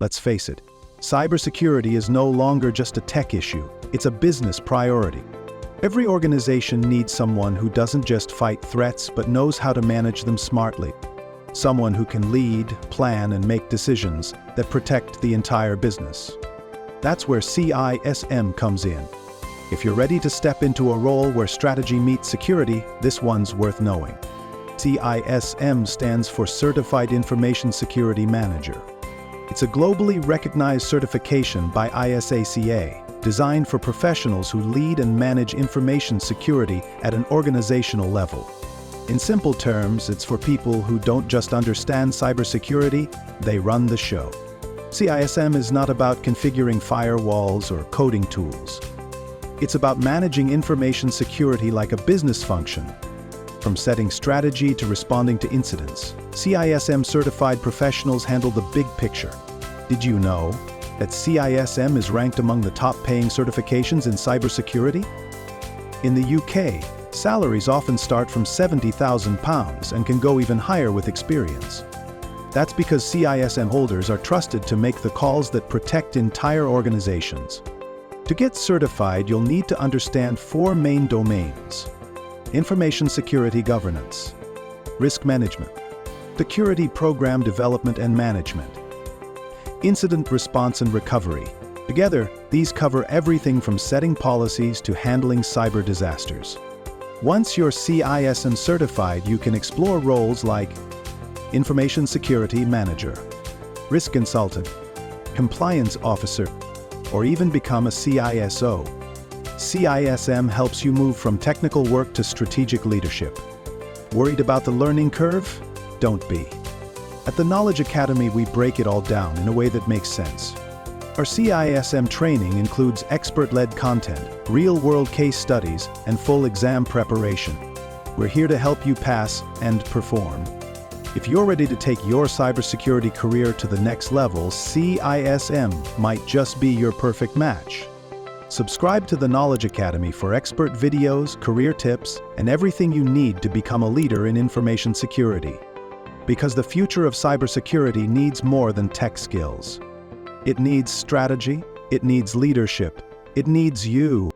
Let's face it, cybersecurity is no longer just a tech issue, it's a business priority. Every organization needs someone who doesn't just fight threats but knows how to manage them smartly. Someone who can lead, plan, and make decisions that protect the entire business. That's where CISM comes in. If you're ready to step into a role where strategy meets security, this one's worth knowing. CISM stands for Certified Information Security Manager. It's a globally recognized certification by ISACA, designed for professionals who lead and manage information security at an organizational level. In simple terms, it's for people who don't just understand cybersecurity, they run the show. CISM is not about configuring firewalls or coding tools. It's about managing information security like a business function. From setting strategy to responding to incidents, CISM-certified professionals handle the big picture. Did you know that CISM is ranked among the top-paying certifications in cybersecurity? In the UK, salaries often start from £70,000 and can go even higher with experience. That's because CISM holders are trusted to make the calls that protect entire organizations. To get certified, you'll need to understand 4 main domains: information security governance, risk management, security program development and management, incident response and recovery. Together, these cover everything from setting policies to handling cyber disasters. Once you're CISM certified, you can explore roles like information security manager, risk consultant, compliance officer, or even become a CISO. CISM helps you move from technical work to strategic leadership. Worried about the learning curve? Don't be. At the Knowledge Academy, we break it all down in a way that makes sense. Our CISM training includes expert-led content, real-world case studies, and full exam preparation. We're here to help you pass and perform. If you're ready to take your cybersecurity career to the next level, CISM might just be your perfect match. Subscribe to the Knowledge Academy for expert videos, career tips, and everything you need to become a leader in information security. Because the future of cybersecurity needs more than tech skills. It needs strategy, it needs leadership, it needs you.